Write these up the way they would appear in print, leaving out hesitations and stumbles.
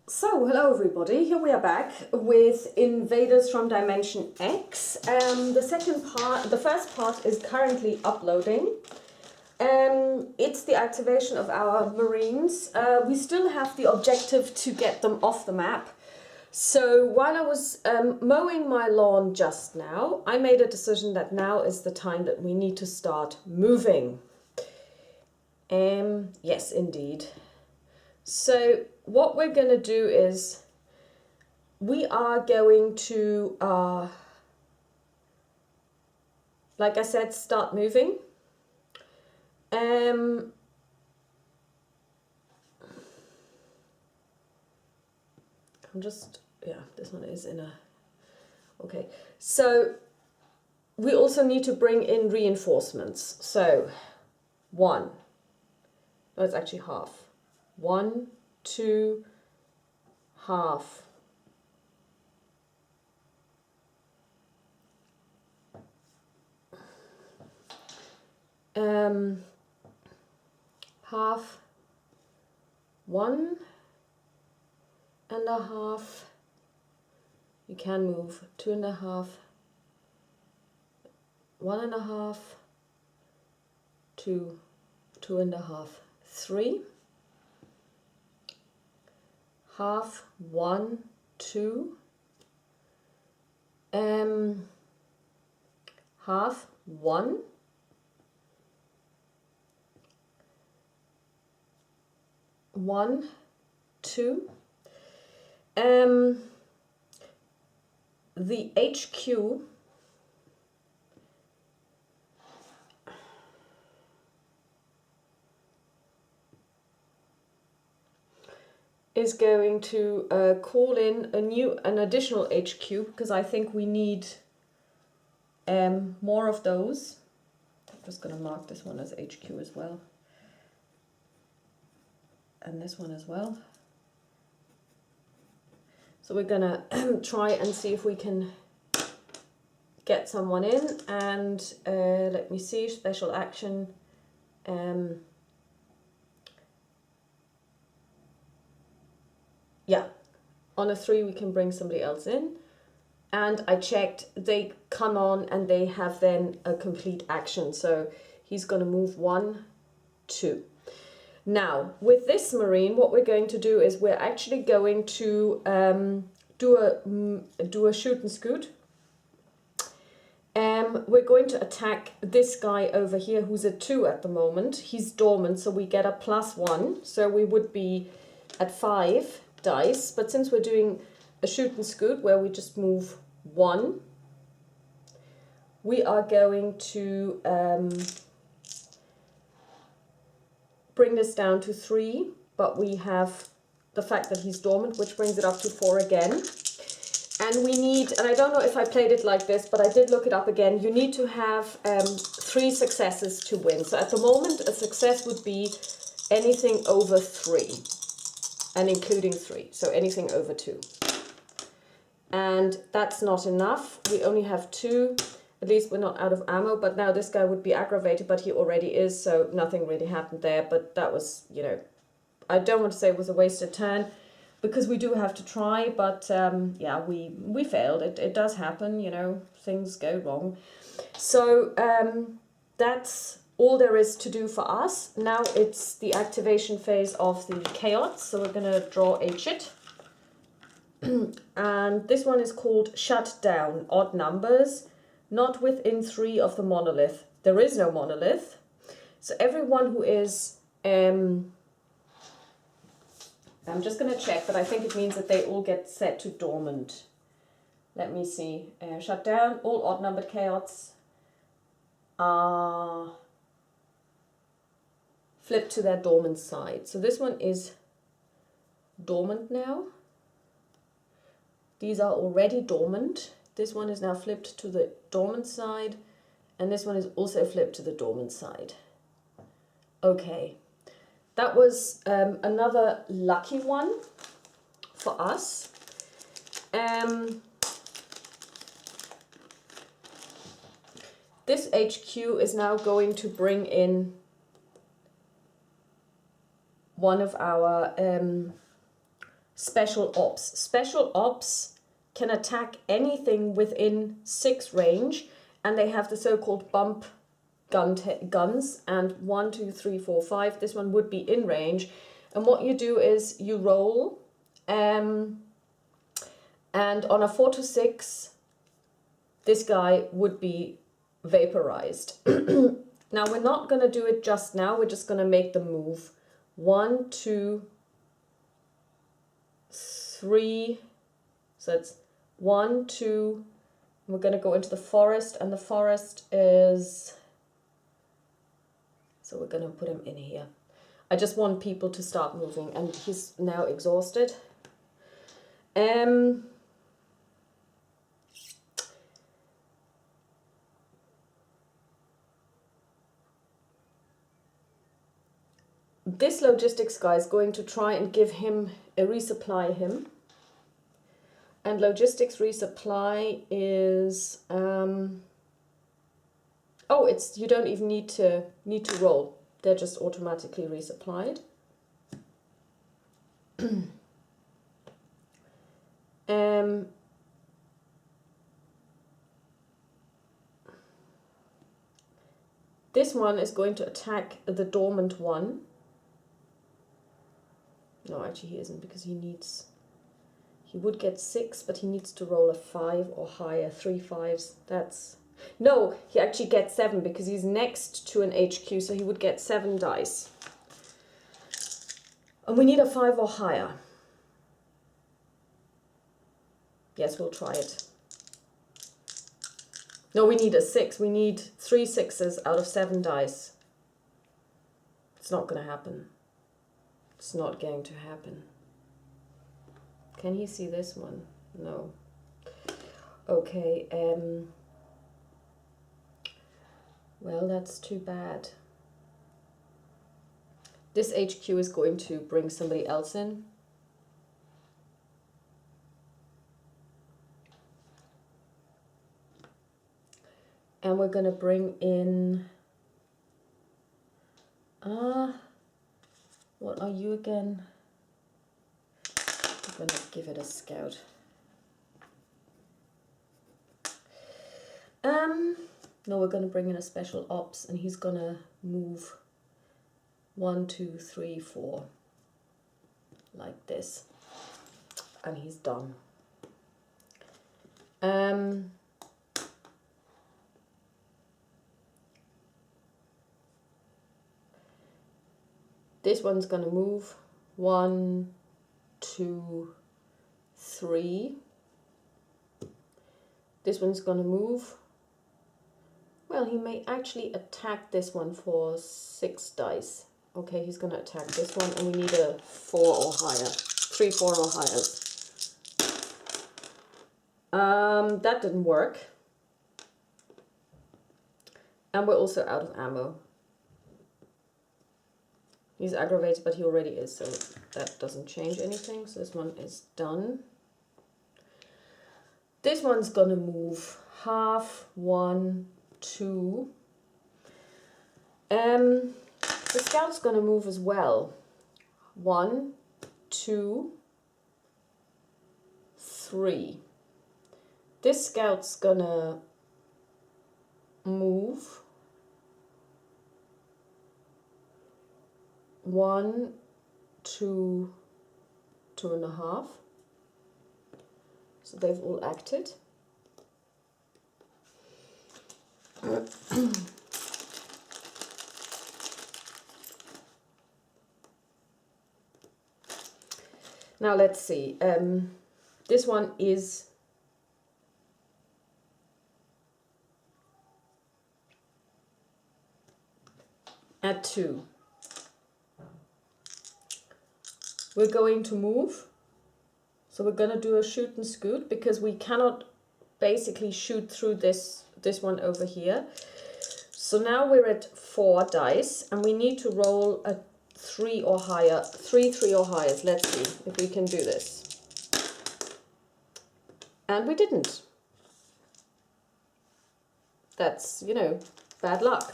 So, hello everybody, here we are back with Invaders from Dimension X. The first part is currently uploading. It's the activation of our Marines. We still have the objective to get them off the map. So while I was mowing my lawn just now, I made a decision that now is the time that we need to start moving. Yes, indeed. So what we're going to do is we are going to, like I said, start moving. I'm just, yeah, this one is in a, okay. So we also need to bring in reinforcements. So no, it's actually half. 1, 2, half. Half, 1 and a half. You can move 2 and a half, 1 and a half, 2, 2 and a half, 3. Half, 1, 2, half, 1, one, 2. The HQ is going to call in an additional HQ because I think we need more of those. I'm just going to mark this one as HQ as well, and this one as well. So we're going to try and see if we can get someone in, and let me see, special action. Yeah, on a 3 we can bring somebody else in, and I checked, they come on and they have then a complete action, so he's going to move 1, 2. Now with this Marine, what we're going to do is we're actually going to do a shoot and scoot. We're going to attack this guy over here who's a 2 at the moment. He's dormant, so we get a +1, so we would be at 5 dice, but since we're doing a shoot and scoot where we just move 1, we are going to bring this down to 3, but we have the fact that he's dormant, which brings it up to 4 again. And we need, and I don't know if I played it like this, but I did look it up again, you need to have 3 successes to win. So at the moment a success would be anything over 3. And including 3, so anything over 2. And that's not enough. We only have 2. At least we're not out of ammo, but now this guy would be aggravated, but he already is, so nothing really happened there. But that was, you know, I don't want to say it was a wasted turn, because we do have to try, but yeah, we failed. It does happen, you know, things go wrong. So that's all there is to do for us. Now it's the activation phase of the chaos. So we're going to draw a chit. And this one is called Shut Down, odd numbers, not within 3 of the monolith. There is no monolith. So everyone who is, I'm just going to check, but I think it means that they all get set to dormant. Let me see. Shut down, all odd numbered chaos are flip to their dormant side. So this one is dormant now. These are already dormant. This one is now flipped to the dormant side, and this one is also flipped to the dormant side. Okay, that was another lucky one for us. This HQ is now going to bring in one of our special ops. Special ops can attack anything within 6 range, and they have the so-called bump guns, and 1, 2, 3, 4, 5. This one would be in range, and what you do is you roll, and on a 4 to 6, this guy would be vaporized. Now we're not going to do it just now, we're just going to make the move. 1, 2, 3, so it's 1, 2, we're going to go into the forest, and the forest is, so we're going to put him in here. I just want people to start moving, and he's now exhausted. This logistics guy is going to try and give him a resupply him. And logistics resupply is oh, it's, you don't even need to roll. They're just automatically resupplied. This one is going to attack the dormant one. No, actually he isn't, because he needs, he would get 6, but he needs to roll a 5 or higher, 3 5s. That's, no, he actually gets 7 because he's next to an HQ, so he would get 7 dice. And we need a 5 or higher. Yes, we'll try it. No, we need a 6. We need 3 6s out of 7 dice. It's not going to happen. It's not going to happen. Can he see this one? No. Okay, well, that's too bad. This HQ is going to bring somebody else in. And we're going to bring in... what are you again? I'm going to give it a scout. No, we're going to bring in a special ops, and he's going to move 1, 2, 3, 4 like this, and he's done. This one's going to move 1, 2, 3. This one's going to move. Well, he may actually attack this one for 6 dice. Okay, he's going to attack this one, and we need a 4 or higher. 3, 4 or higher. That didn't work. And we're also out of ammo. He's aggravated, but he already is, so that doesn't change anything. So this one is done. This one's gonna move half, 1, 2. The scout's gonna move as well. 1, 2, 3. This scout's gonna move 1, 2, 2.5. So they've all acted. Now let's see. This one is at 2. We're going to move. So we're going to do a shoot and scoot because we cannot basically shoot through this one over here. So now we're at 4 dice and we need to roll a 3 or higher, 3 or higher. Let's see if we can do this. And we didn't. That's, you know, bad luck.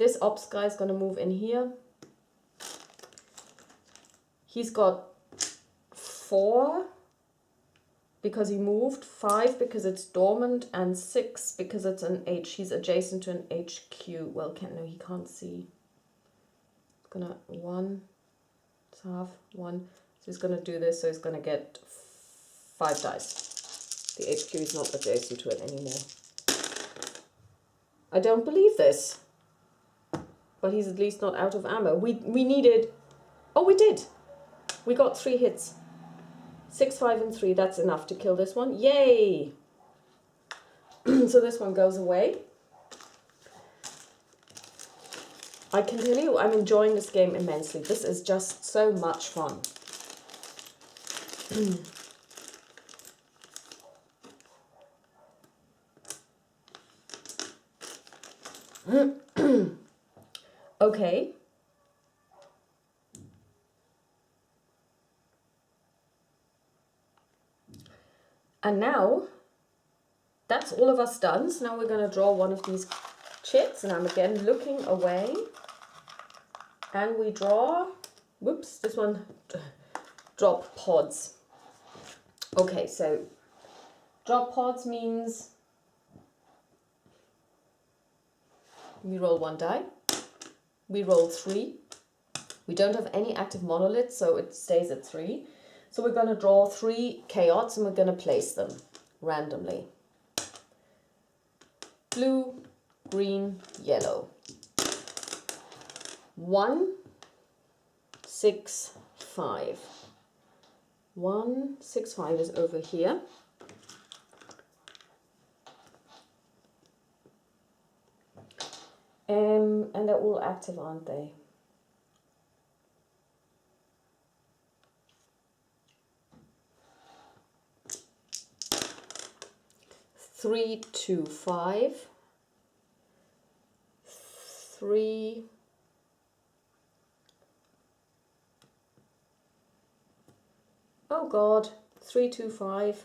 This ops guy is going to move in here. He's got 4 because he moved, 5 because it's dormant, and 6 because it's an H. He's adjacent to an HQ. Well, no, he can't see. It's gonna 1, it's half 1. So he's gonna do this. So he's gonna get 5 dice. The HQ is not adjacent to it anymore. I don't believe this. But he's at least not out of ammo. We needed. Oh, we did. We got 3 hits. 6, 5, and 3. That's enough to kill this one. Yay! So this one goes away. I can tell you, I'm enjoying this game immensely. This is just so much fun. Okay. And now, that's all of us done. So now we're going to draw one of these chits. And I'm again looking away. And we draw, whoops, this one, drop pods. Okay, so drop pods means we roll 1 die. We roll 3. We don't have any active monoliths, so it stays at 3. So we're going to draw 3 chaots and we're going to place them randomly. Blue, green, yellow. 1, 6, 5. 1, 6, 5 is over here. And they're all active, aren't they? Three, 2, 5. 3. Oh God, 3, 2, 5.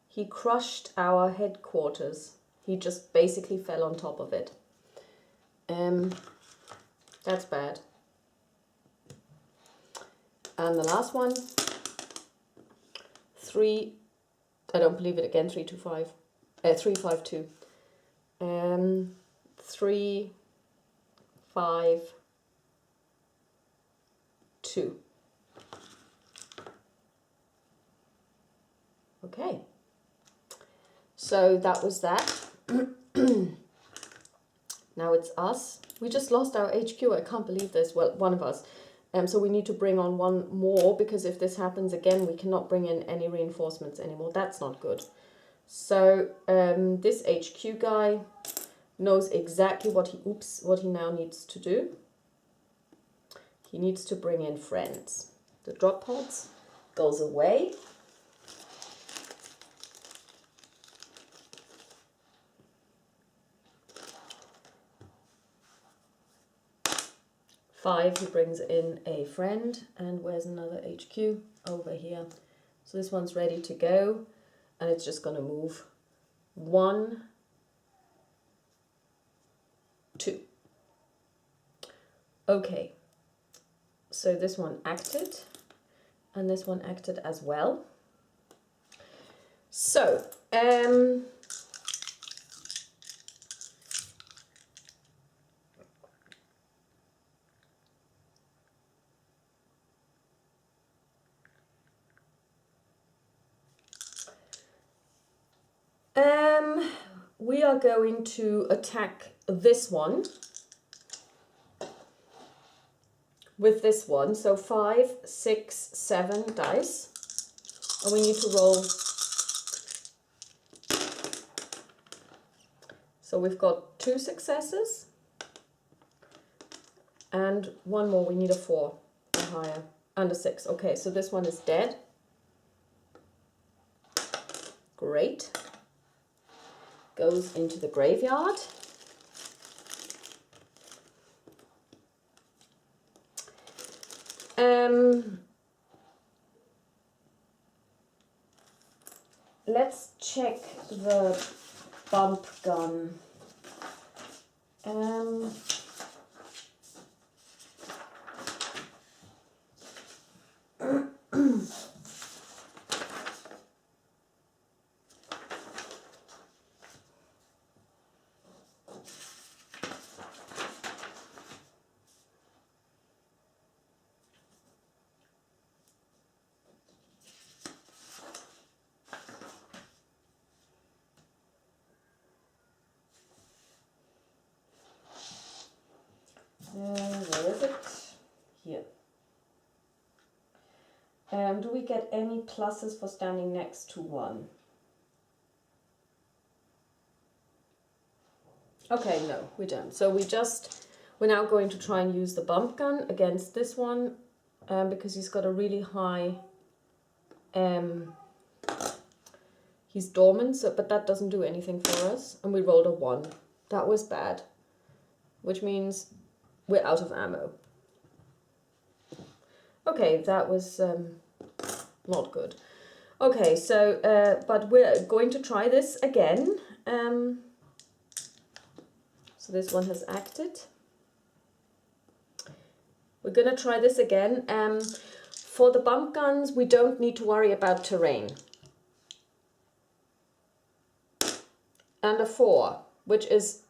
He crushed our headquarters. He just basically fell on top of it. That's bad. And the last one, 3, I don't believe it again, 3, 2, 5. 3, 5, 2. 3, 5, 2. Okay. So that was that. Now it's us. We just lost our HQ. I can't believe this. Well, one of us. So we need to bring on 1 more, because if this happens again, we cannot bring in any reinforcements anymore. That's not good. So this HQ guy knows exactly what he now needs to do. He needs to bring in friends. The drop pods goes away. Five, he brings in a friend, and where's another HQ? Over here. So this one's ready to go, and it's just going to move 1, 2. Okay, so this one acted, and this one acted as well. So, we are going to attack this one with this one. So 5, 6, 7 dice. And we need to roll. So we've got 2 successes. And 1 more. We need a 4 or higher. And a 6. Okay, so this one is dead. Great. Goes into the graveyard. Let's check the bump gun. Where is it? Here. Do we get any pluses for standing next to one? Okay, no, we don't. So we're now going to try and use the bump gun against this one because he's got a really high, he's dormant, so, but that doesn't do anything for us. And we rolled a 1. That was bad, which means we're out of ammo. Okay, that was not good. Okay, so, but we're going to try this again. So this one has acted. We're going to try this again. For the bump guns, we don't need to worry about terrain. And a 4, which is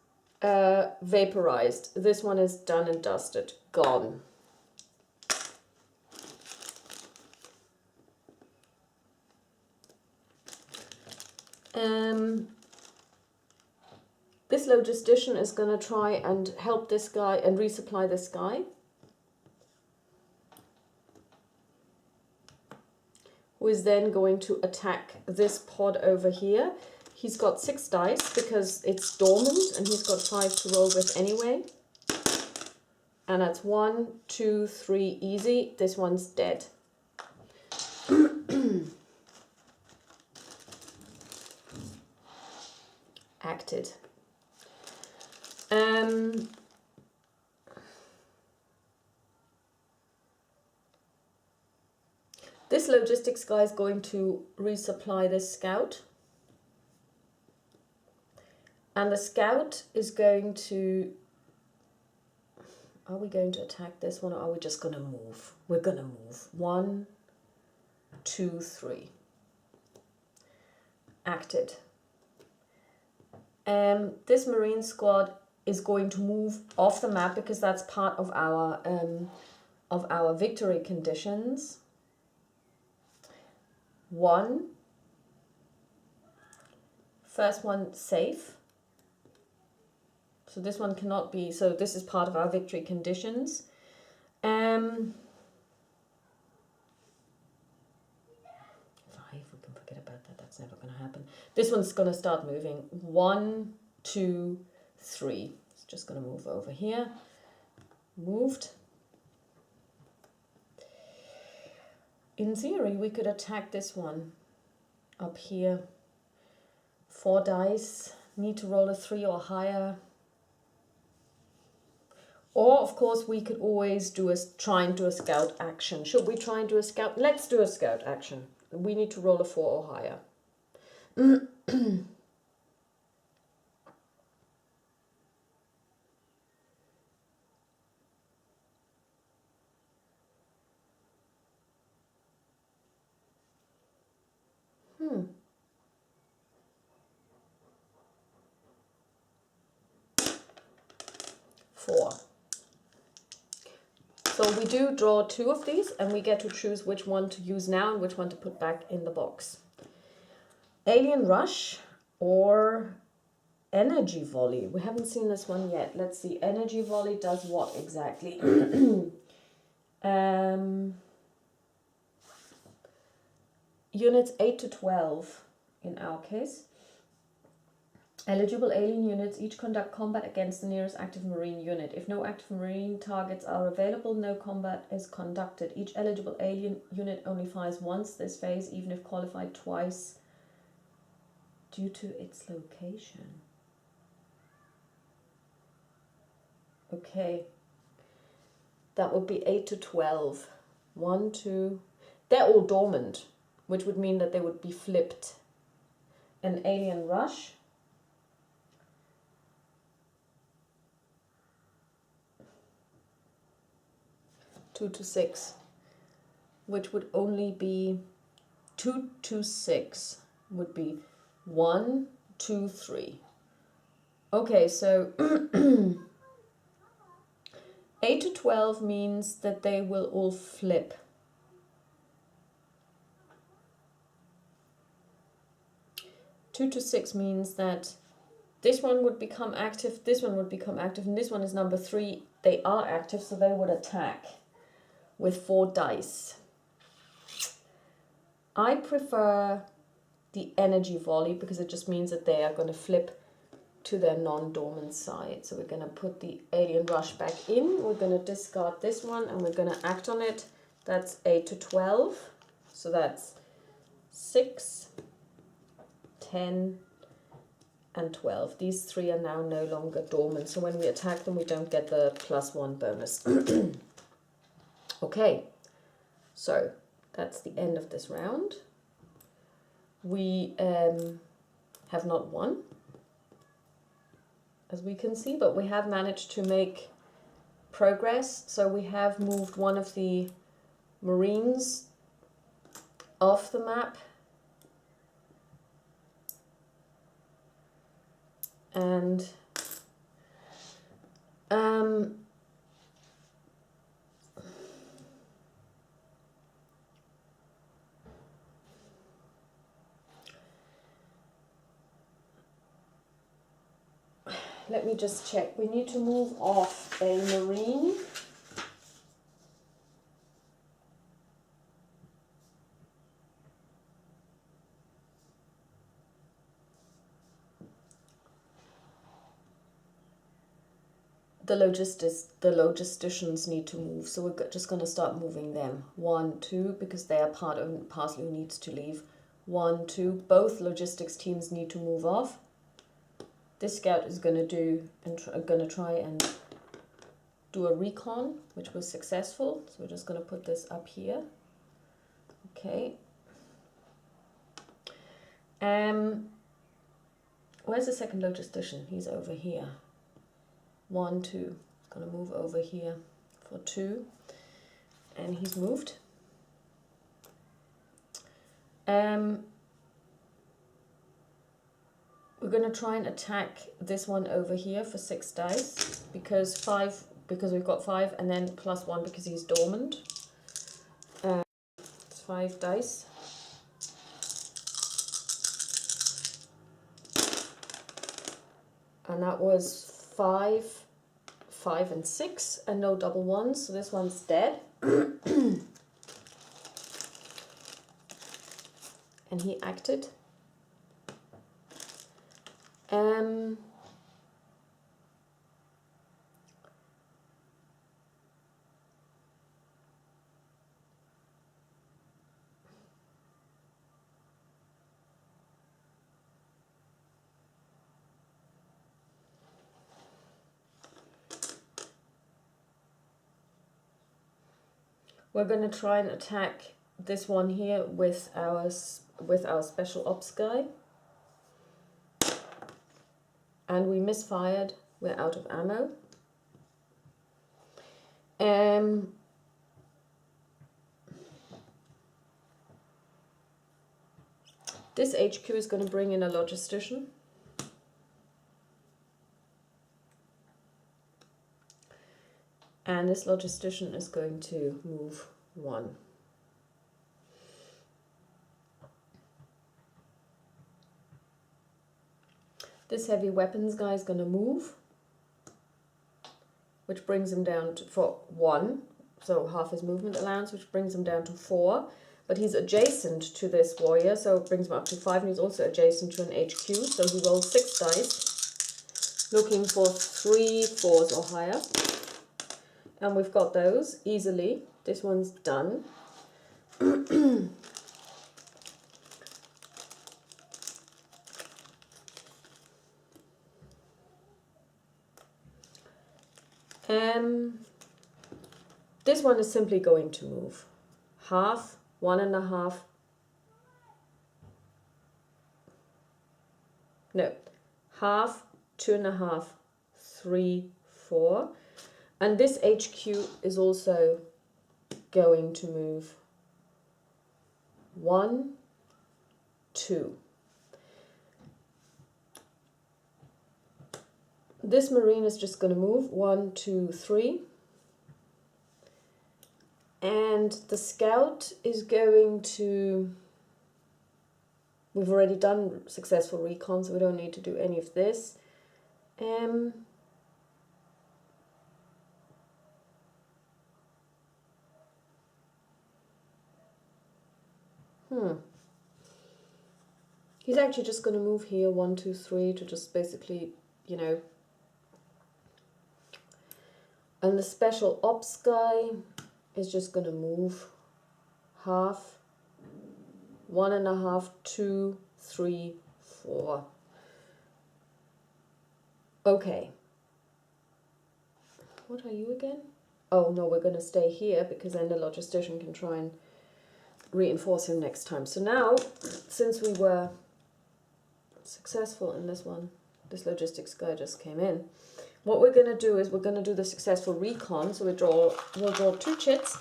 vaporized. This one is done and dusted, gone. This logistician is going to try and help this guy and resupply this guy, who is then going to attack this pod over here. He's got 6 dice because it's dormant and he's got 5 to roll with anyway. And that's 1, 2, 3, easy. This one's dead. Acted. This logistics guy is going to resupply this scout. And the scout is going to... Are we going to attack this one or are we just going to move? We're going to move. 1, 2, 3. Acted. This Marine squad is going to move off the map because that's part of our victory conditions. 1. First one safe. So this one cannot be, so this is part of our victory conditions. 5, we can forget about that, that's never going to happen. This one's going to start moving. 1, 2, 3. It's just going to move over here. Moved. In theory, we could attack this one up here. 4 dice, need to roll a 3 or higher. Or, of course, we could always try and do a scout action. Should we try and do a scout? Let's do a scout action. We need to roll a 4 or higher. So we do draw 2 of these and we get to choose which one to use now and which one to put back in the box. Alien Rush or Energy Volley. We haven't seen this one yet. Let's see. Energy Volley does what exactly? Units 8 to 12 in our case. Eligible alien units each conduct combat against the nearest active marine unit. If no active marine targets are available, no combat is conducted. Each eligible alien unit only fires once this phase, even if qualified twice due to its location. Okay. That would be 8 to 12. 1, 2. They're all dormant, which would mean that they would be flipped. An Alien Rush. Two to 6, which would only be 2 to 6 would be 1, 2, 3. Okay, so 8 to 12 means that they will all flip. Two to 6 means that This one would become active, this one would become active, and this one is number 3. They are active, so they would attack with 4 dice. I prefer the energy volley because it just means that they are going to flip to their non-dormant side. So we're going to put the alien rush back in. We're going to discard this one and we're going to act on it. That's 8 to 12. So that's 6, 10, and 12. These 3 are now no longer dormant. So when we attack them, we don't get the +1 bonus. Okay, so that's the end of this round. We have not won, as we can see, but we have managed to make progress. So we have moved one of the Marines off the map, and let me just check. We need to move off a Marine. The logisticians need to move, so we're just going to start moving them. 1, 2, because they are part of parcel who needs to leave. 1, 2. Both logistics teams need to move off. This scout is going to try and do a recon, which was successful. So we're just going to put this up here. Okay. Where's the second logistician? He's over here. 1, 2. Going to move over here for 2, and he's moved. We're going to try and attack this one over here for 6 dice, because we've got 5, and then +1 because he's dormant. It's 5 dice. And that was 5, 5, and 6, and no double ones, so this one's dead. And he acted. We're going to try and attack this one here with our special ops guy. And we misfired. We're out of ammo. This HQ is going to bring in a logistician. And this logistician is going to move 1. This heavy weapons guy is going to move, which brings him down for 1, so half his movement allowance, which brings him down to 4. But he's adjacent to this warrior, so it brings him up to 5, and he's also adjacent to an HQ, so he rolls 6 dice, looking for 3 4s or higher. And we've got those easily. This one's done. This one is simply going to move. Half, 1.5. No, half, 2.5, 3, 4. And this HQ is also going to move 1, 2. This Marine is just going to move 1, 2, 3. And the scout is going to... We've already done successful recon, so we don't need to do any of this. Um, He's actually just going to move here 1, 2, 3 to just basically, you know. And the special ops guy is just going to move half, 1.5, 2, 3, 4. Okay. What are you again? Oh no, we're going to stay here because then the logistician can try and reinforce him next time. So now, since we were successful in this one, this logistics guy just came in. What we're going to do is we're going to do the successful recon. So we'll draw 2 chits.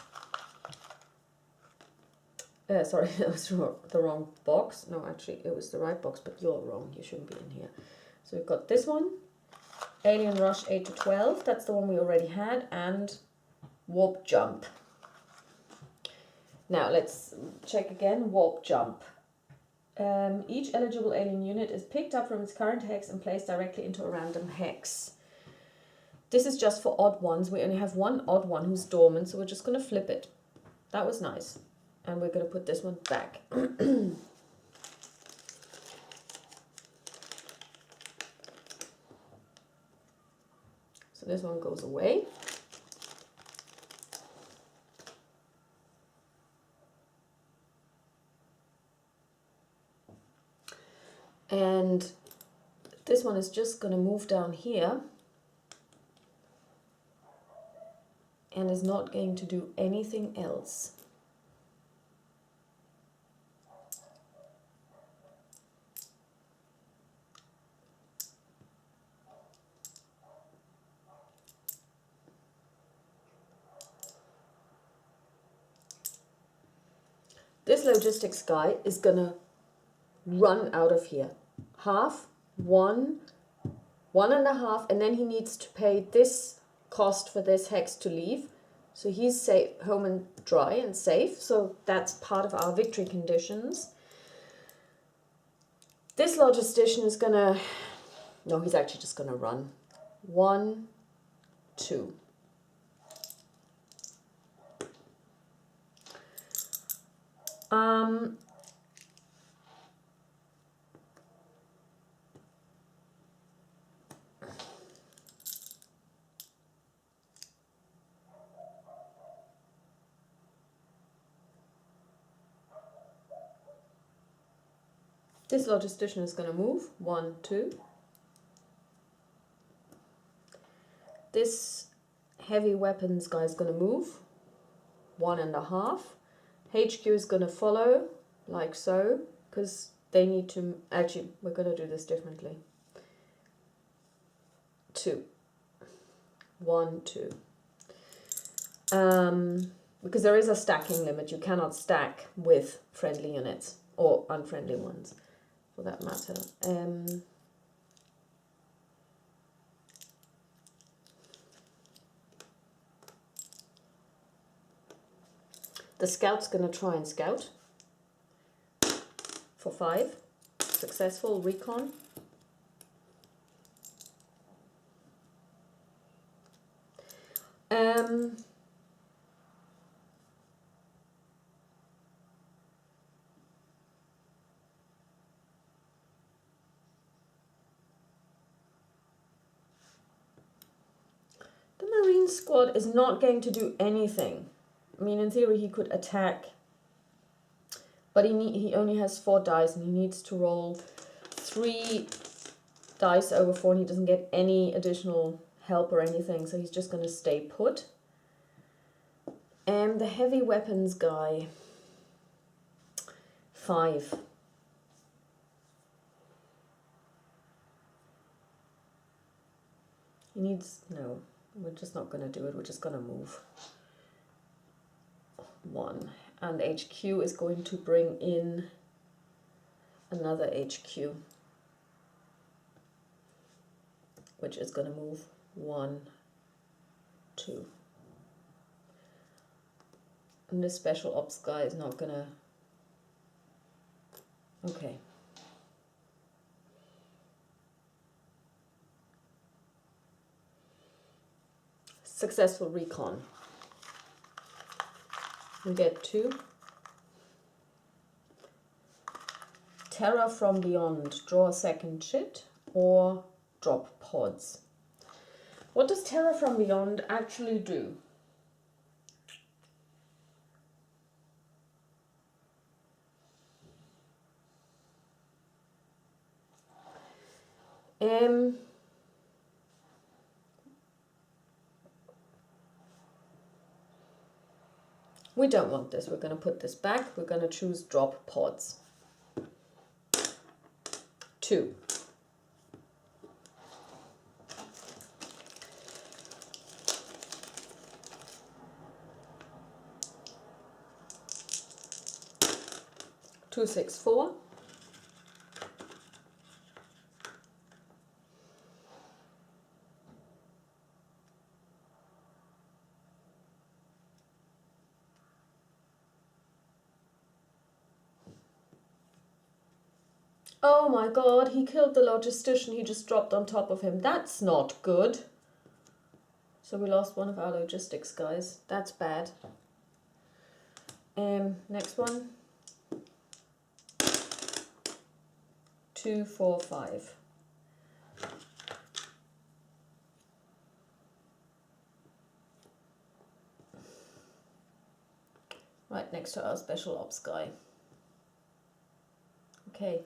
Sorry, that was the wrong box. No, actually, it was the right box, but you're wrong. You shouldn't be in here. So we've got this one, Alien Rush 8 to 12. That's the one we already had, and Warp Jump. Now let's check again. Warp Jump. Each eligible alien unit is picked up from its current hex and placed directly into a random hex. This is just for odd ones. We only have one odd one who's dormant, so we're just going to flip it. That was nice. And we're going to put this one back. So this one goes away. And this one is just going to move down here and is not going to do anything else. This logistics guy is going to run out of here. Half, 1, 1.5, and then he needs to pay this cost for this hex to leave. So he's safe, home and dry and safe. So that's part of our victory conditions. This logistician is going to... No, he's actually just going to run. 1, 2. This logistician is going to move. 1, 2. This heavy weapons guy is going to move. 1.5. HQ is going to follow, like so, because they need to... Actually, we're going to do this differently. 2. 1, 2. Because there is a stacking limit. You cannot stack with friendly units, or unfriendly ones, for that matter. The scout's going to try and scout for 5. Successful recon. The Marine squad is not going to do anything. I mean, in theory, he could attack, but he only has 4 dice, and he needs to roll 3 dice over 4, and he doesn't get any additional help or anything, so he's just going to stay put. And the heavy weapons guy, 5. He needs... No, we're just not going to do it. We're just going to move. 1, and HQ is going to bring in another HQ, which is going to move 1, 2. And this special ops guy is not going to... Okay. Successful recon. We get 2. Terror from Beyond. Draw a second chit or drop pods. What does Terror from Beyond actually do? We don't want this. We're going to put this back. We're going to choose drop pods. 2. Two, 6, 4. Oh my god, he killed the logistician, he just dropped on top of him. That's not good. So we lost one of our logistics guys. That's bad. Next one. 2, 4, 5. Right next to our special ops guy. Okay.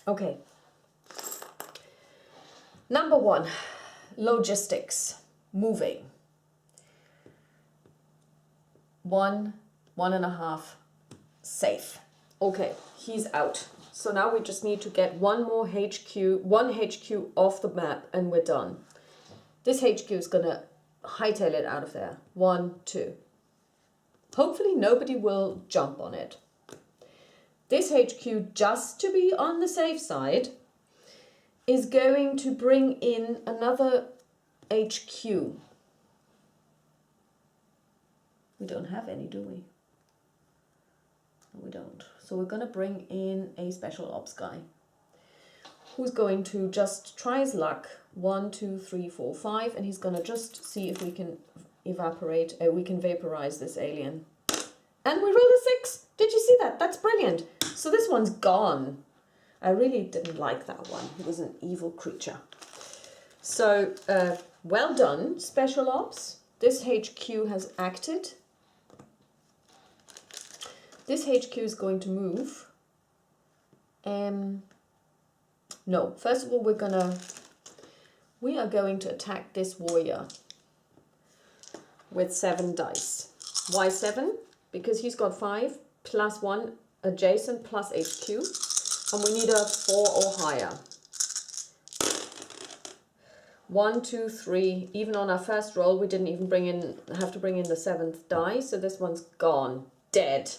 Okay. Number 1, logistics, moving. 1, 1.5, safe. Okay, he's out. So now we just need to get one HQ off the map and we're done. This HQ is gonna hightail it out of there. 1, 2. Hopefully nobody will jump on it. This HQ, just to be on the safe side, is going to bring in another HQ. We don't have any, do we? No, we don't. So we're going to bring in a special ops guy who's going to just try his luck. 1, 2, 3, 4, 5, and he's going to just see if we can vaporize this alien. And we rolled a 6. Did you see that? That's brilliant. So this one's gone. I really didn't like that one. He was an evil creature. So, well done, Special Ops. This HQ has acted. This HQ is going to move. No, first of all, we are going to attack this warrior with 7 dice. Why 7? Because he's got 5 plus 1 adjacent plus HQ, and we need a 4 or higher. 1, 2, 3. Even on our first roll, we didn't even have to bring in the 7th die, so this one's gone, dead.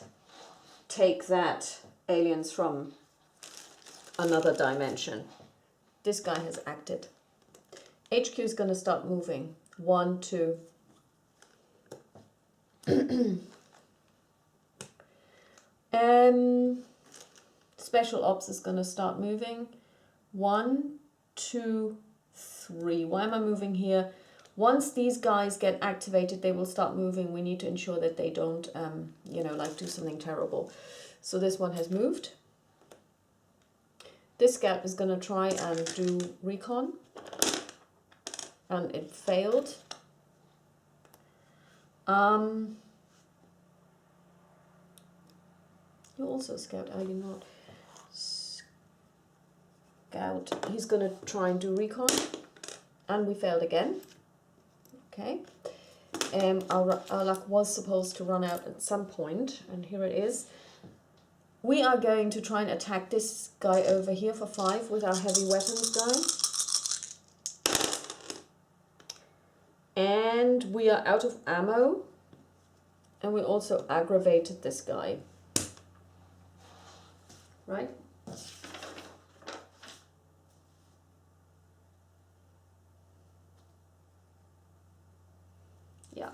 Take that, aliens from another dimension. This guy has acted. HQ is going to start moving. 1, 2. Special Ops is going to start moving. 1, 2, 3. Why am I moving here? Once these guys get activated, they will start moving. We need to ensure that they don't, do something terrible. So this one has moved. This scout is going to try and do recon. And it failed. You're also a scout, are you not? Scout. He's going to try and do recon. And we failed again. Okay. Our luck was supposed to run out at some point. And here it is. We are going to try and attack this guy over here for 5 with our heavy weapons guy. And we are out of ammo. And we also aggravated this guy. Right? Yeah.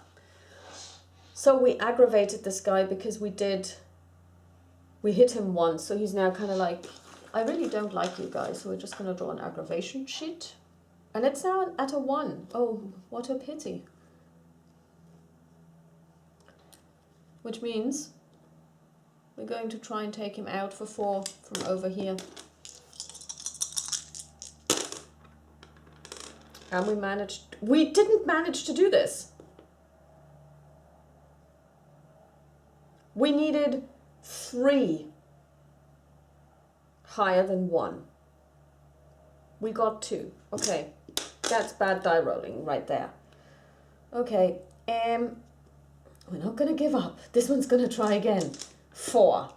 So we aggravated this guy because we hit him once. So he's now kind of like, I really don't like you guys. So we're just going to draw an aggravation sheet. And it's now at a 1. Oh, what a pity. Which means we're going to try and take him out for 4 from over here. And we didn't manage to do this. We needed 3 higher than 1. We got 2. Okay, that's bad die rolling right there. Okay, we're not going to give up. This one's going to try again. 4.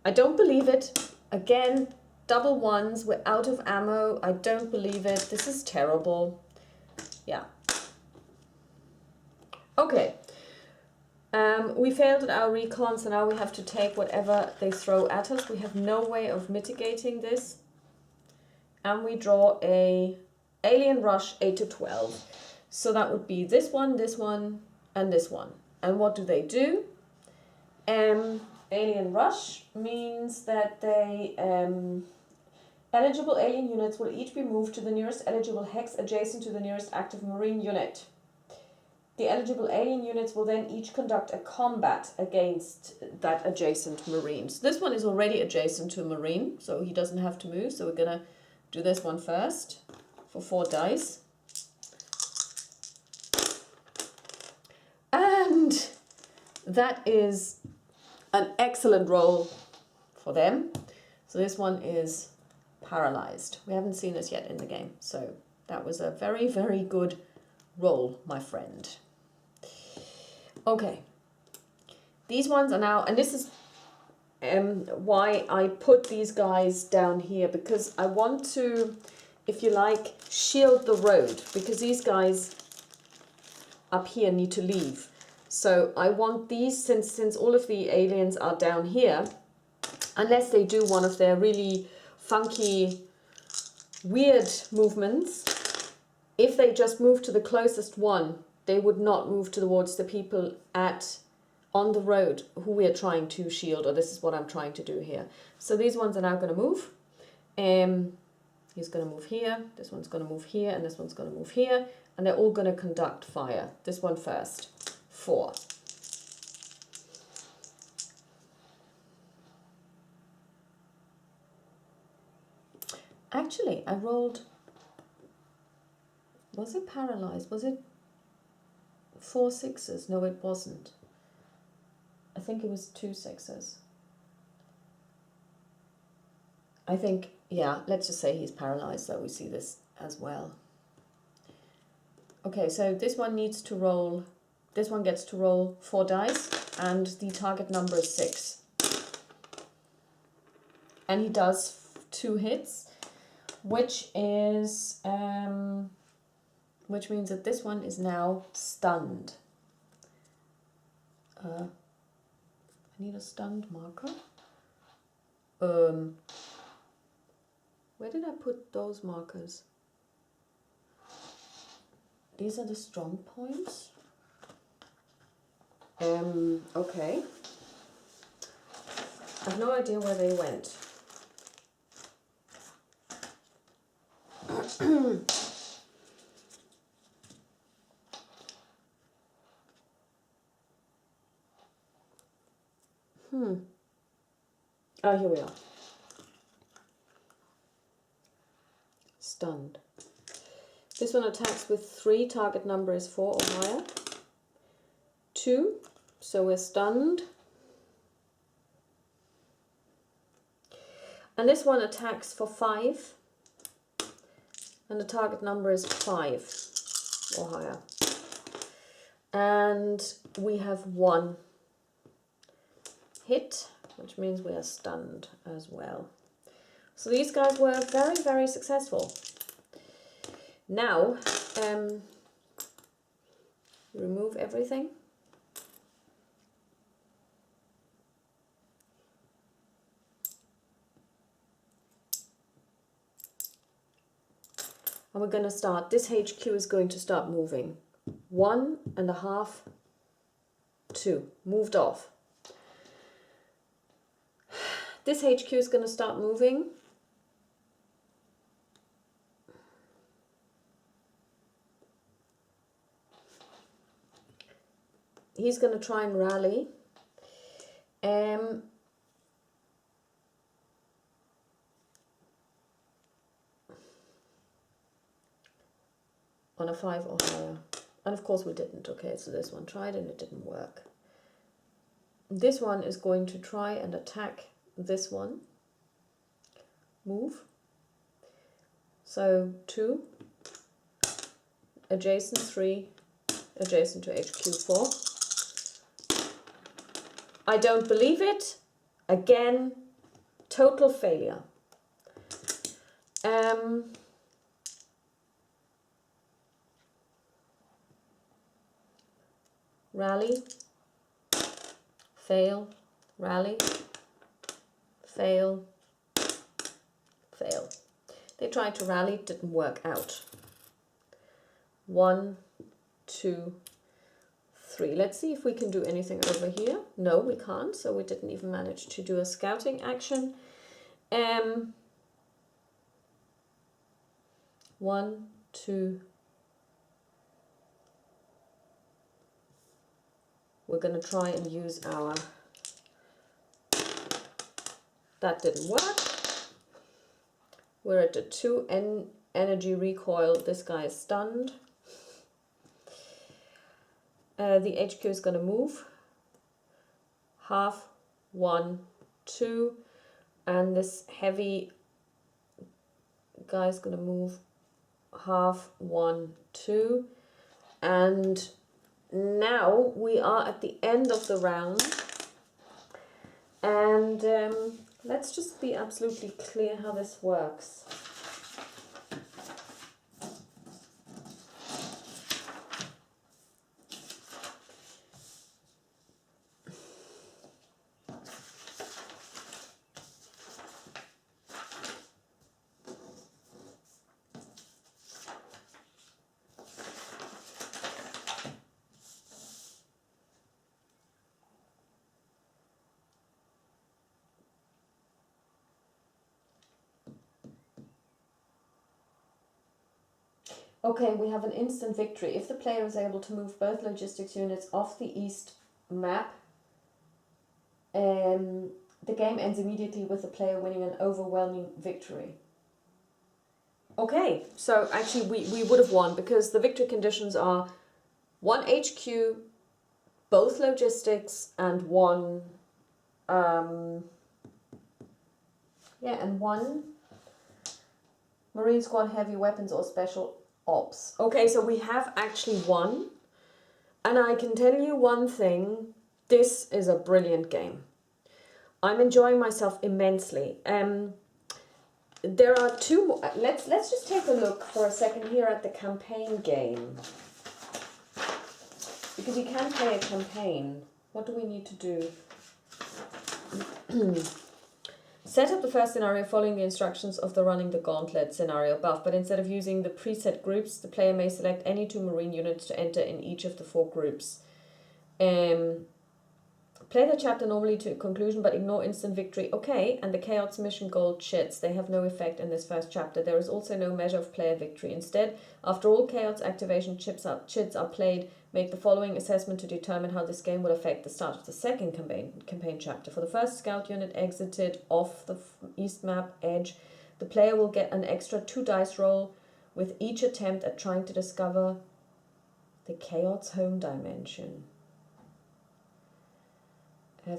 I don't believe it. Again, double 1s. We're out of ammo. I don't believe it. This is terrible. Yeah. Okay. We failed at our recon, so now we have to take whatever they throw at us. We have no way of mitigating this. And we draw a alien rush 8 to 12. So that would be this one, and this one. And what do they do? Alien rush means that they eligible alien units will each be moved to the nearest eligible hex adjacent to the nearest active marine unit. The eligible alien units will then each conduct a combat against that adjacent marine. So this one is already adjacent to a marine, so he doesn't have to move. So we're going to do this one first for 4 dice. And that is an excellent roll for them. So this one is paralyzed. We haven't seen this yet in the game. So that was a very, very good roll, my friend. Okay. These ones are now, and this is why I put these guys down here, because I want to, if you like, shield the road, because these guys up here need to leave. So I want these, since all of the aliens are down here, unless they do one of their really funky, weird movements, if they just move to the closest one, they would not move towards the people on the road who we are trying to shield, or this is what I'm trying to do here. So these ones are now going to move. He's going to move here, this one's going to move here, and this one's going to move here, and they're all going to conduct fire. This one first. 4. Actually, I rolled, was it paralyzed? Was it 4 6s? No, it wasn't. I think it was 2 6s. I think, yeah, let's just say he's paralyzed, so we see this as well. Okay, so this one needs to roll, this one gets to roll 4 dice, and the target number is 6. And he does 2 hits, which is, which means that this one is now stunned. I need a stunned marker. Where did I put those markers? These are the strong points. Okay. I have no idea where they went. Oh, here we are. Stunned. This one attacks with 3, target number is 4 or higher. 2, so we're stunned. And this one attacks for 5, and the target number is 5 or higher. And we have 1 hit, which means we are stunned as well. So these guys were very, very successful. Now, remove everything. And we're going to start, this HQ is going to start moving. 1.5, 2, moved off. This HQ is going to start moving. He's going to try and rally. On a 5 or higher. And of course we didn't. Okay, so this one tried and it didn't work. This one is going to try and attack this one. Move. So 2, adjacent 3, adjacent to HQ 4. I don't believe it. Again, total failure. Rally, fail, rally, fail, fail. They tried to rally, didn't work out. 1, 2, 3. Let's see if we can do anything over here. No, we can't, so we didn't even manage to do a scouting action. 1, 2. We're going to try and use our... That didn't work. We're at a 2 energy recoil. This guy is stunned. The HQ is going to move. 1/2, 1, 2. And this heavy guy is going to move 1/2, 1, 2. And now we are at the end of the round. And let's just be absolutely clear how this works. Okay, we have an instant victory. If the player is able to move both logistics units off the east map, the game ends immediately with the player winning an overwhelming victory. Okay, so actually we would have won because the victory conditions are 1 HQ, both logistics, and 1 and 1 Marine Squad heavy weapons or special ops. Okay, so we have actually won, and I can tell you one thing, this is a brilliant game. I'm enjoying myself immensely. There are 2 more. Let's just take a look for a second here at the campaign game, because you can play a campaign. What do we need to do? Set up the first scenario following the instructions of the running the gauntlet scenario above, but instead of using the preset groups, the player may select any 2 marine units to enter in each of the 4 groups. Play the chapter normally to conclusion, but ignore instant victory. Okay, and the chaos mission gold chits, they have no effect in this first chapter. There is also no measure of player victory. Instead, after all chaos activation chits are played, make the following assessment to determine how this game will affect the start of the second campaign chapter. For the first scout unit exited off the east map edge, the player will get an extra 2 dice roll with each attempt at trying to discover the chaos home dimension.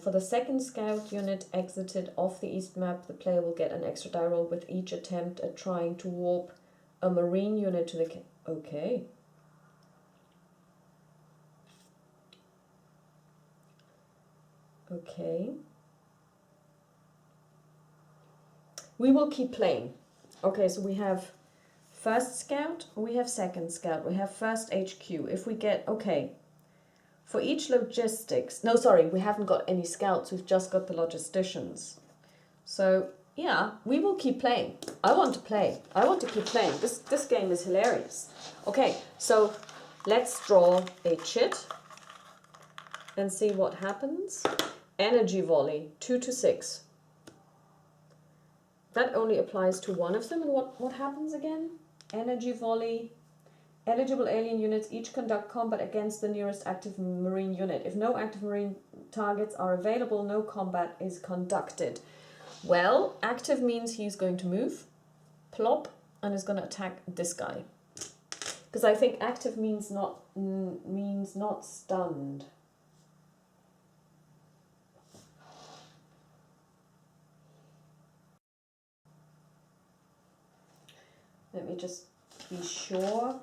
For the second scout unit exited off the east map, the player will get an extra die roll with each attempt at trying to warp a marine unit to the... Okay. Okay. We will keep playing. Okay, so we have first scout, we have second scout, we have first HQ. If we get... Okay. For each logistics... No, sorry, we haven't got any scouts. We've just got the logisticians. So Yeah, we will keep playing. I want to play. I want to keep playing. This game is hilarious. Okay, so let's draw a chit and see what happens. Energy volley, 2 to 6. That only applies to one of them. And what happens again? Energy volley. Eligible alien units each conduct combat against the nearest active marine unit. If no active marine targets are available, no combat is conducted. Well, active means he's going to move, plop, and is going to attack this guy. Because I think active means not stunned. Let me just be sure.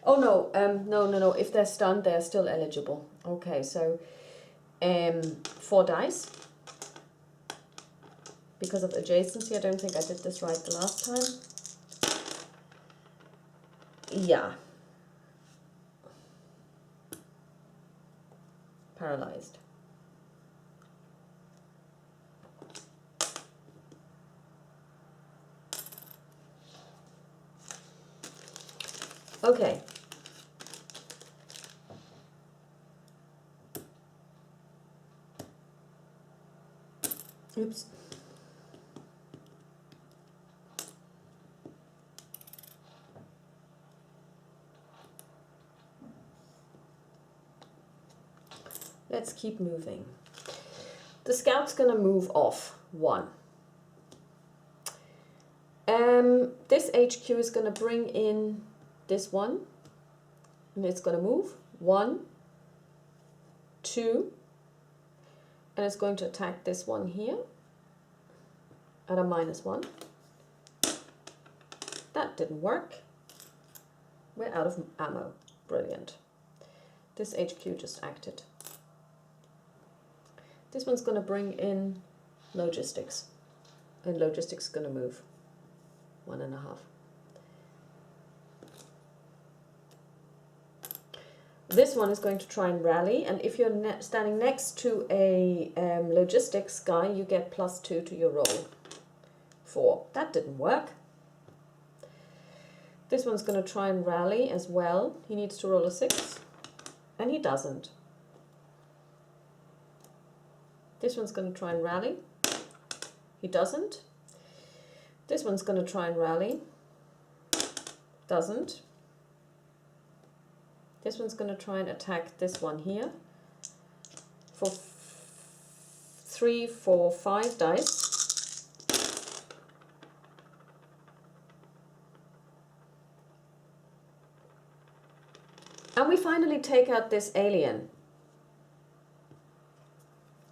Oh no, no. If they're stunned, they're still eligible. Okay, so 4 dice. Because of adjacency, I don't think I did this right the last time. Yeah. Paralyzed. Okay. Oops. Let's keep moving. The scout's gonna move off 1. This HQ is gonna bring in this one, and it's gonna move 1, 2, and it's going to attack this one here at a -1. That didn't work. We're out of ammo. Brilliant. This HQ just acted. This one's going to bring in logistics, and logistics is going to move 1.5. This one is going to try and rally, and if you're standing next to a logistics guy, you get +2 to your roll. 4. That didn't work. This one's going to try and rally as well. He needs to roll a 6, and he doesn't. This one's going to try and rally. He doesn't. This one's going to try and rally. Doesn't. This one's going to try and attack this one here for 3, 4, 5 dice. And we finally take out this alien.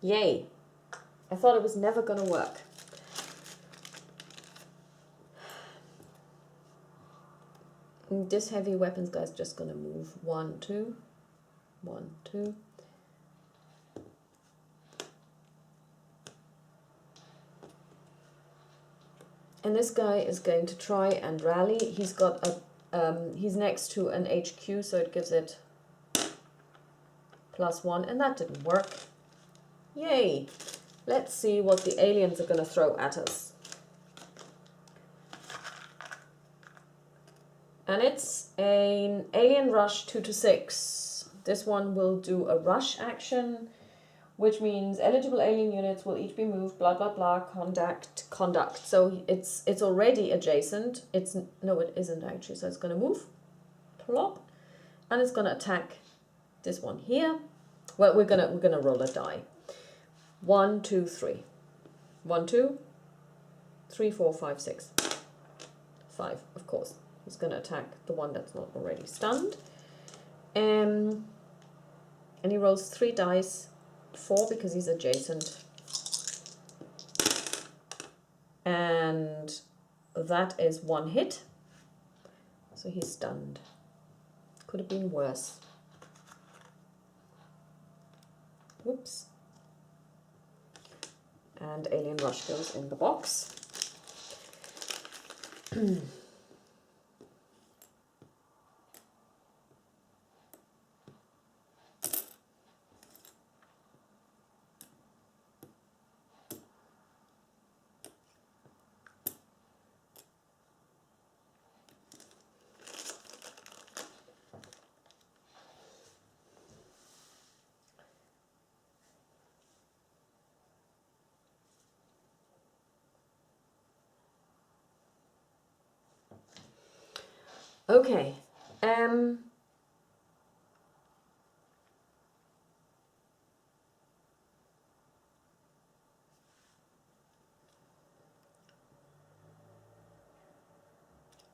Yay. I thought it was never going to work. And this heavy weapons guy's just going to move 1, 2, 1, 2. And this guy is going to try and rally. He's got a, he's next to an HQ, so it gives it +1, and that didn't work. Yay! Let's see what the aliens are going to throw at us. And it's an Alien Rush 2 to 6. This one will do a rush action, which means eligible alien units will each be moved, blah, blah, blah, conduct. So it's already adjacent. No, it isn't actually. So it's going to move, plop, and it's going to attack this one here. Well, we're gonna roll a die. 1, 2, 3. 1, 2, 3, 4, 5, 6. 5, of course. He's going to attack the one that's not already stunned. And he rolls 3 dice. 4 because he's adjacent. And that is 1 hit. So he's stunned. Could have been worse. Whoops. And Alien Rush goes in the box. Okay.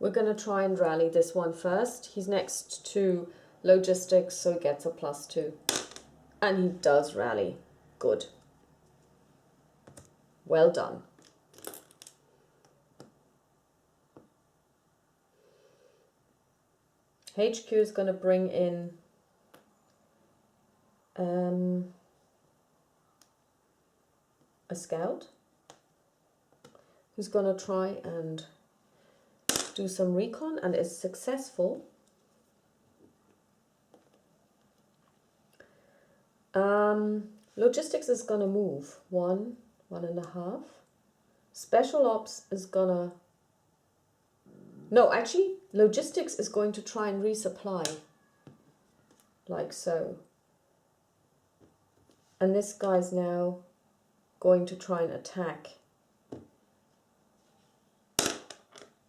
We're going to try and rally this one first. He's next to logistics, so he gets a +2. And he does rally. Good. Well done. HQ is going to bring in a scout who's going to try and do some recon and is successful. Logistics is going to move 1, 1.5. Special ops is going to... No, actually, logistics is going to try and resupply. Like so. And this guy's now going to try and attack.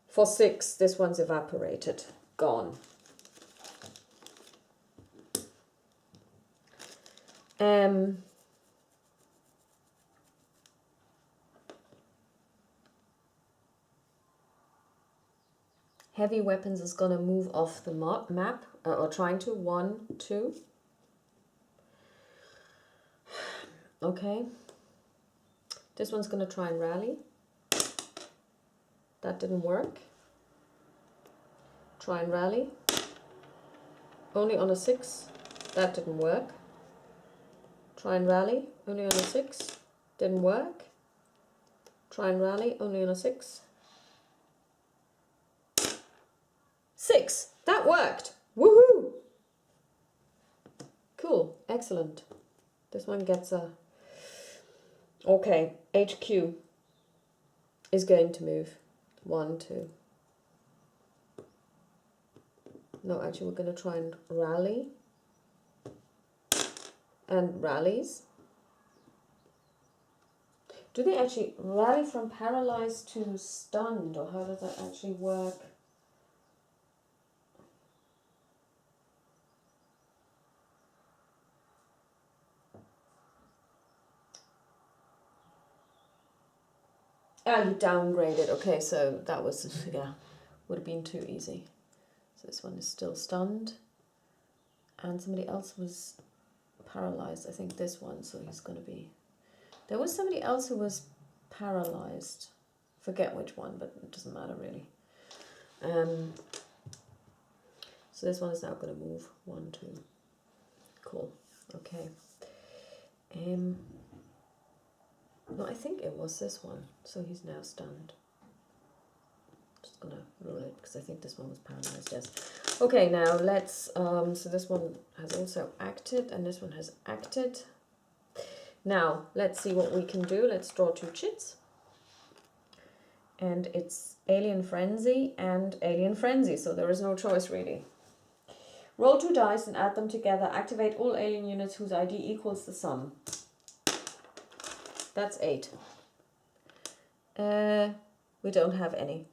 For 6, this one's evaporated. Gone. Heavy weapons is going to move off the map, or trying to. 1, 2. Okay. This one's going to try and rally. That didn't work. Try and rally. Only on a 6. That didn't work. Try and rally. Only on a 6. Didn't work. Try and rally. Only on a 6. 6. That worked. Woohoo! Cool. Excellent. This one gets a... Okay. HQ is going to move. 1, 2. No, actually, we're going to try and rally. And rallies. Do they actually rally from paralyzed to stunned, or how does that actually work? Ah, you downgraded. Okay, so that was, yeah, would have been too easy. So this one is still stunned. And somebody else was paralyzed. I think this one, so he's going to be... There was somebody else who was paralyzed. Forget which one, but it doesn't matter really. So this one is now going to move. 1, 2. Cool. Okay. No, I think it was this one. So he's now stunned. Just gonna roll it because I think this one was paralyzed. Yes. Okay, now let's. So this one has also acted, and this one has acted. Now let's see what we can do. Let's draw 2 chits. And it's Alien Frenzy and Alien Frenzy, so there is no choice really. Roll 2 dice and add them together. Activate all alien units whose ID equals the sum. That's 8. We don't have any.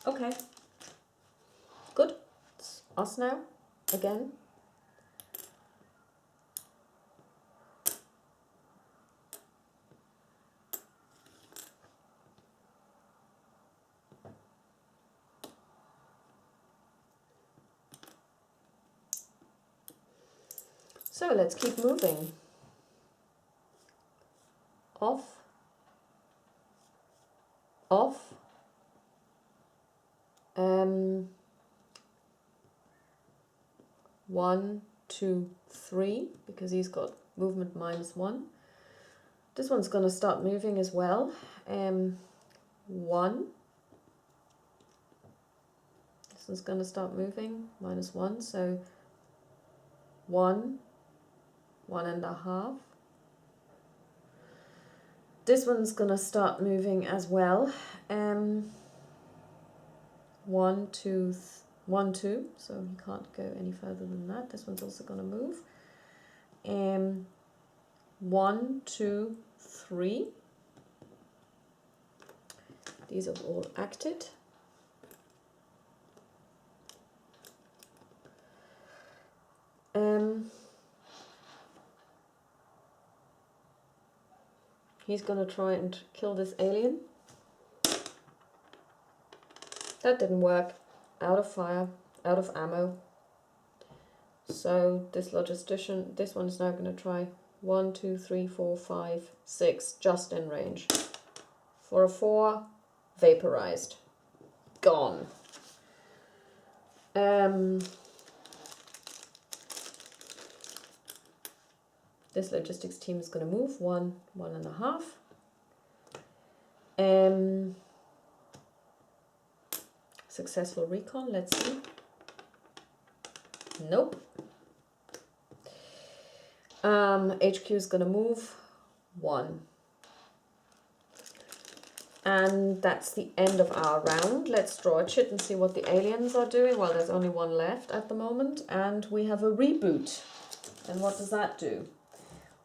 Okay. Good. It's us now, again. So let's keep moving. Off. Off. 1, 2, 3, because he's got movement -1. This one's going to start moving as well. 1. This one's going to start moving, -1, so 1, 1.5. This one's going to start moving as well. 1, 2, 1, 2, so he can't go any further than that. This one's also going to move. 1, 2, 3. These have all acted. He's going to try and kill this alien. That didn't work. Out of fire, out of ammo. So this logistician, this one is now going to try 1, 2, 3, 4, 5, 6, just in range. For a 4, vaporized. Gone. This logistics team is going to move 1, 1.5. Successful recon, let's see. Nope. HQ is going to move 1. And that's the end of our round. Let's draw a chit and see what the aliens are doing. Well, there's only one left at the moment. And we have a reboot. And what does that do?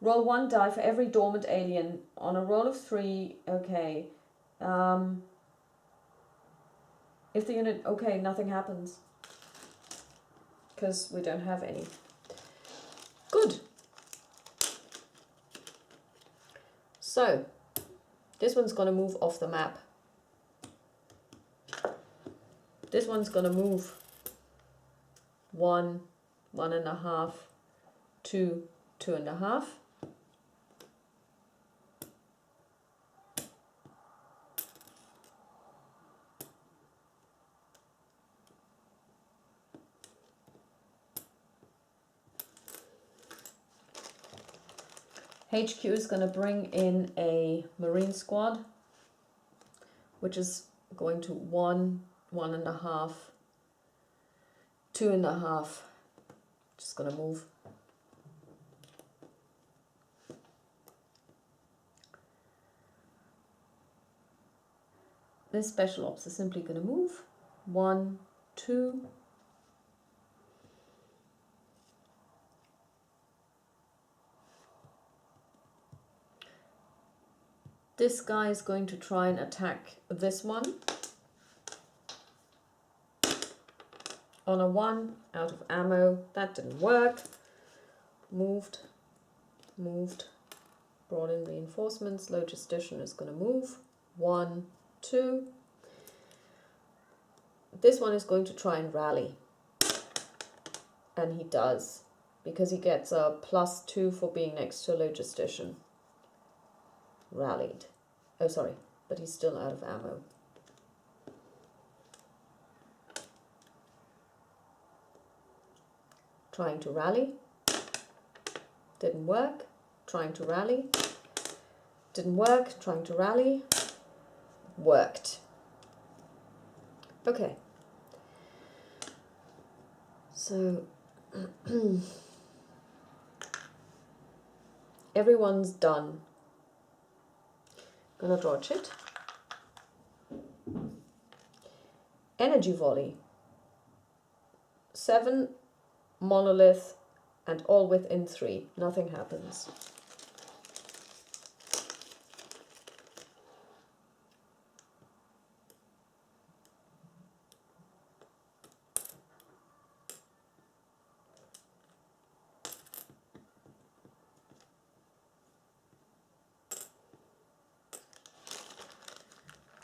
Roll 1 die for every dormant alien. On a roll of 3, okay. If the unit, okay, nothing happens. Because we don't have any. Good. So, this one's going to move off the map. This one's going to move 1, 1.5, 2, 2.5. HQ is going to bring in a Marine squad, which is going to 1, 1.5, 2.5. Just going to move. This special ops is simply going to move 1, 2. This guy is going to try and attack this one. On a 1, out of ammo. That didn't work. Moved. Moved. Brought in reinforcements. Logistician is going to move. 1, 2. This one is going to try and rally. And he does. Because he gets a +2 for being next to a logistician. Rallied. Oh, sorry, but he's still out of ammo. Trying to rally. Didn't work. Trying to rally. Didn't work. Trying to rally. worked. Okay. So everyone's done. Gonna draw a chit. Energy volley. 7 monolith and all within 3. Nothing happens.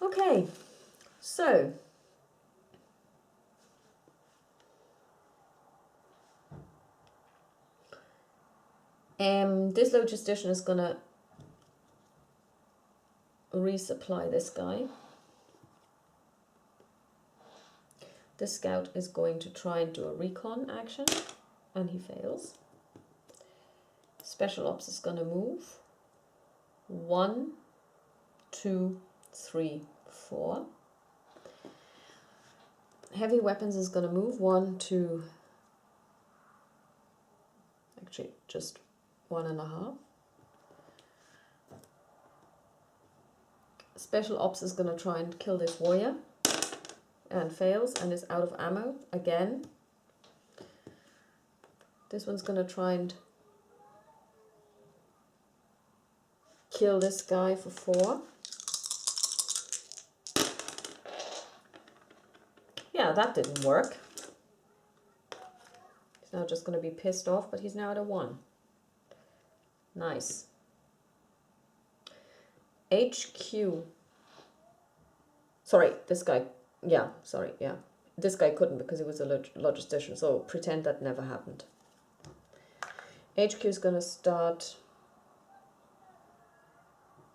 Okay, so this logistician is gonna resupply this guy. This scout is going to try and do a recon action, and he fails. Special ops is gonna move. 1, 2, 3, 4. Heavy weapons is gonna move. 1, 2. Actually, just 1.5. Special ops is gonna try and kill this warrior, and fails and is out of ammo again. This one's gonna try and kill this guy for 4. Yeah, that didn't work. He's now just going to be pissed off, but he's now at a 1. Nice. HQ. Sorry, this guy. Yeah, sorry, yeah. This guy couldn't because he was a logistician, so pretend that never happened. HQ is going to start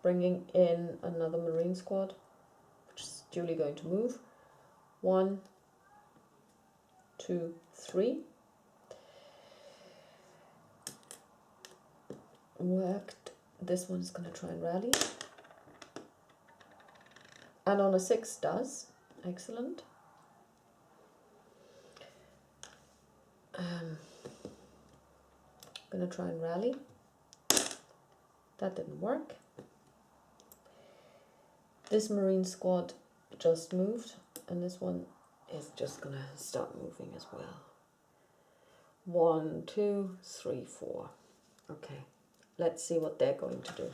bringing in another Marine squad, which is duly going to move. 1, 2, 3. Worked. This one is going to try and rally. And on a 6 does. Excellent. Going to try and rally. That didn't work. This Marine squad just moved, and this one is just going to start moving as well. 1, 2, 3, 4. Okay, let's see what they're going to do.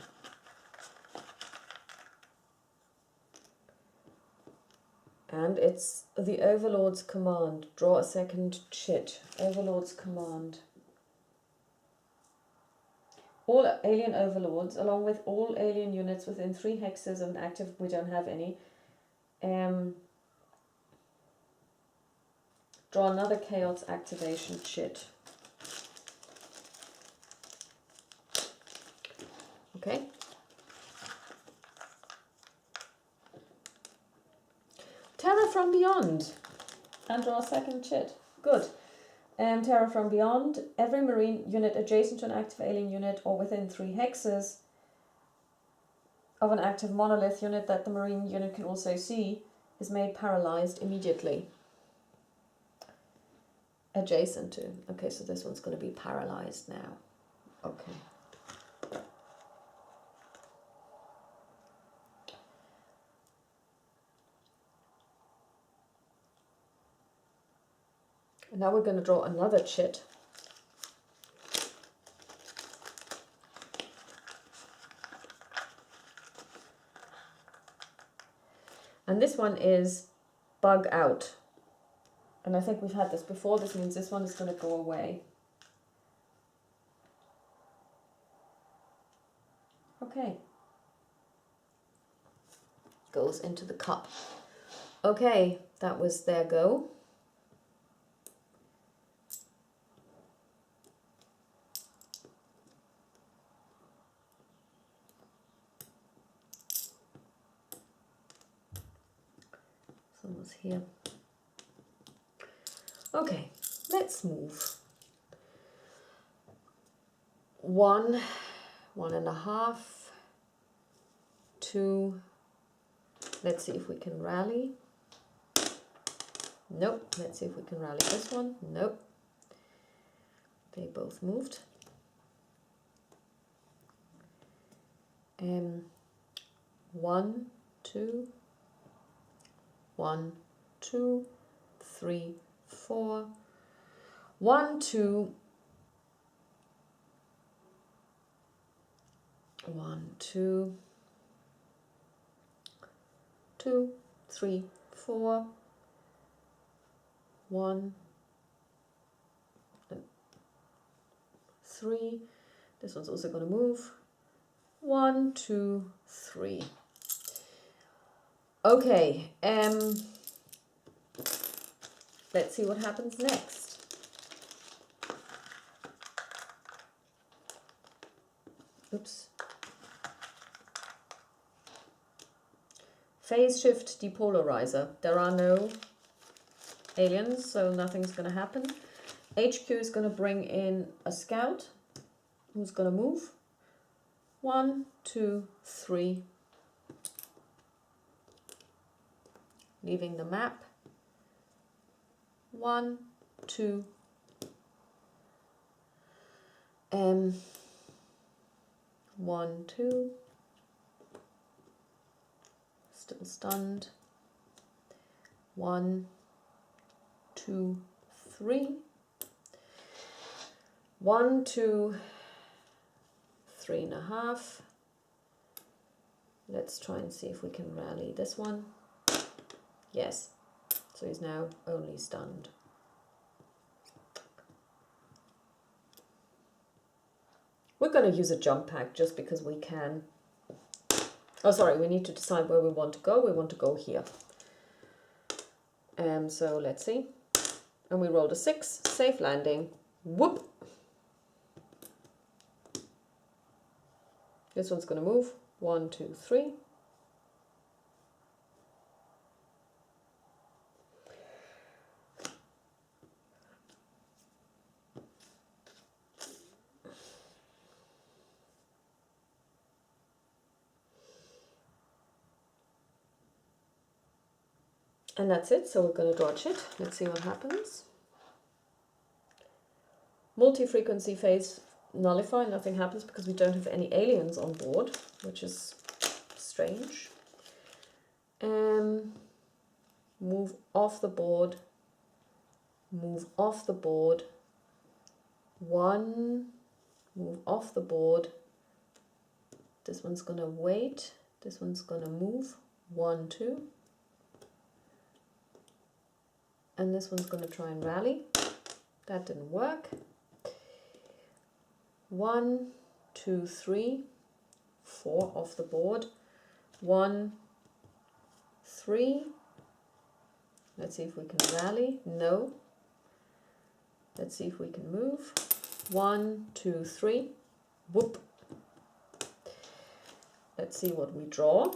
And it's the Overlord's command. Draw a second chit. Overlord's command. All alien overlords, along with all alien units within 3 hexes of an active, we don't have any, draw another chaos activation chit. Okay. Terror from Beyond. And draw a second chit. Good. Terror from Beyond. Every Marine unit adjacent to an active alien unit or within 3 hexes of an active monolith unit that the Marine unit can also see is made paralyzed immediately. Adjacent to. Okay, so this one's going to be paralyzed now. Okay. And now we're going to draw another chit. And this one is bug out. And I think we've had this before. This means this one is going to go away. Okay. Goes into the cup. Okay, that was their go. Almost here. Okay, let's move. 1, 1.5, 2, Let's see if we can rally. Nope. Let's see if we can rally this one. Nope. They both moved. 1, 2, 1, 2, 3, 4. 1, 2. 1, 2, 2, 3, 4. 1, 3. This one's also going to move. 1, 2, 3. Okay. Let's see what happens next. Oops. Phase shift depolarizer. There are no aliens, so nothing's going to happen. HQ is going to bring in a scout who's going to move. 1, 2, 3. Leaving the map. 1, 2. 1, 2. Still stunned. 1, 2, 3. 1, 2, 3.5. Let's try and see if we can rally this one. Yes. So he's now only stunned. We're going to use a jump pack just because we can. Oh, sorry, we need to decide where we want to go. We want to go here. So let's see. And we rolled a 6, safe landing. Whoop! This one's going to move. 1, 2, 3. And that's it, so we're going to draw a chit. Let's see what happens. Multi-frequency phase nullify, nothing happens because we don't have any aliens on board, which is strange. Move off the board. Move off the board. 1. Move off the board. This one's going to wait. This one's going to move. 1, 2. And this one's going to try and rally. That didn't work. 1, 2, 3, 4 off the board. 1, 3. Let's see if we can rally. No. Let's see if we can move. 1, 2, 3. Whoop. Let's see what we draw.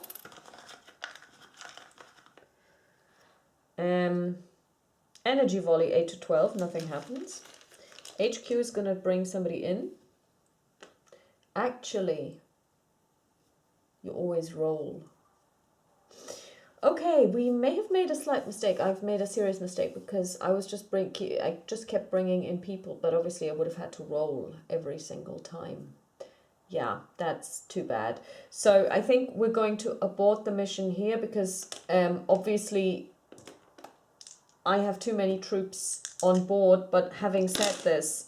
Energy volley 8 to 12, nothing happens. HQ is going to bring somebody in. Actually, you always roll. Okay, we may have made a slight mistake. I've made a serious mistake because I just kept bringing in people, but obviously I would have had to roll every single time. Yeah, that's too bad. So I think we're going to abort the mission here because obviously I have too many troops on board, but having said this,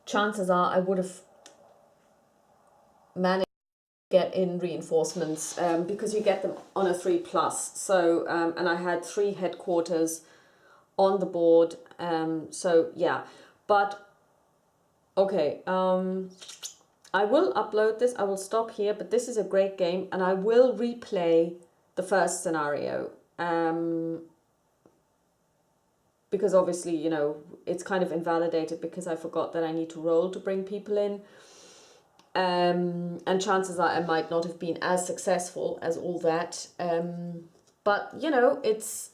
chances are I would have managed to get in reinforcements because you get them on a 3+. So, and I had 3 headquarters on the board. So yeah, but okay. I will upload this. I will stop here, but this is a great game and I will replay the first scenario. Because obviously, you know, it's kind of invalidated because I forgot that I need to roll to bring people in. And chances are I might not have been as successful as all that. But, you know, it's,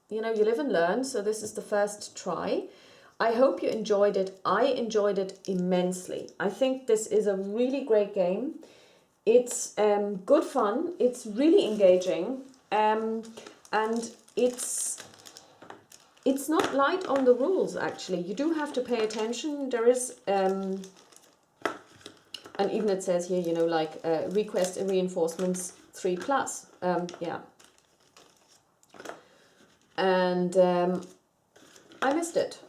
you know, you live and learn. So this is the first try. I hope you enjoyed it. I enjoyed it immensely. I think this is a really great game. It's good fun, it's really engaging, and it's not light on the rules, actually. You do have to pay attention. There is, and even it says here, you know, like request reinforcements 3+. Yeah. And I missed it.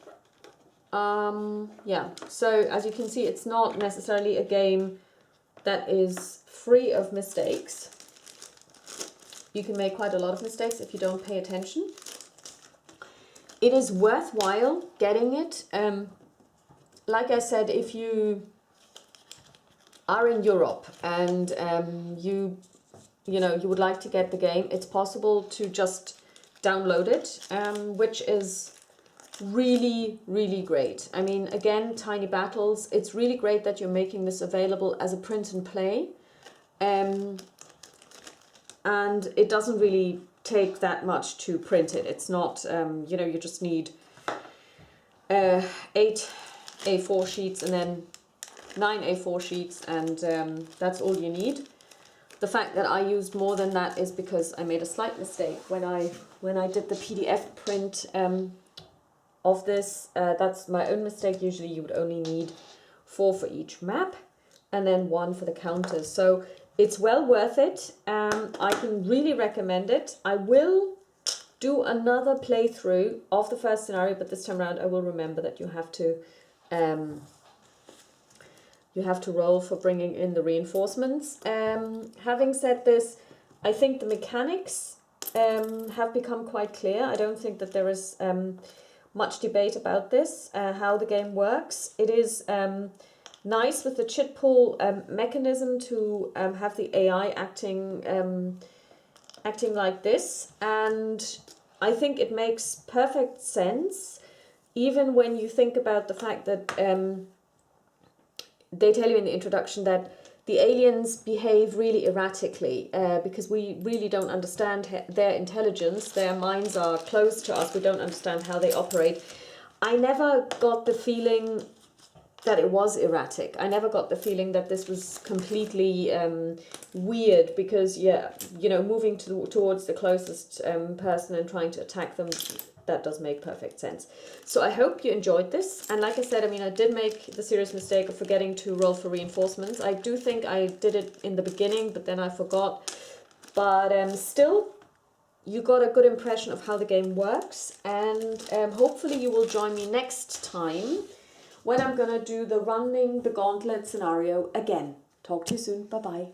Yeah, so as you can see, it's not necessarily a game that is free of mistakes. You can make quite a lot of mistakes if you don't pay attention. It is worthwhile getting it. Like I said, if you are in Europe and you would like to get the game, it's possible to just download it, which is really, really great. I mean, again, Tiny Battles, it's really great that you're making this available as a print and play. And it doesn't really take that much to print it. It's not, you know, you just need 8 A4 sheets and then 9 A4 sheets, and that's all you need. The fact that I used more than that is because I made a slight mistake when I did the PDF print of this. That's my own mistake. Usually you would only need 4 for each map and then 1 for the counters. So it's well worth it. I can really recommend it. I will do another playthrough of the first scenario, but this time around I will remember that you have to roll for bringing in the reinforcements. Having said this, I think the mechanics have become quite clear. I don't think that there is much debate about this, how the game works. It is nice with the chit pool mechanism to have the AI acting like this, and I think it makes perfect sense, even when you think about the fact that they tell you in the introduction that the aliens behave really erratically because we really don't understand their intelligence. Their minds are closed to us. We don't understand how they operate. I never got the feeling that it was erratic. I never got the feeling that this was completely weird because, yeah, you know, moving towards the closest person and trying to attack them, that does make perfect sense. So I hope you enjoyed this. And like I said, I mean, I did make the serious mistake of forgetting to roll for reinforcements. I do think I did it in the beginning, but then I forgot. But still, you got a good impression of how the game works. And hopefully you will join me next time when I'm going to do the running the gauntlet scenario again. Talk to you soon. Bye-bye.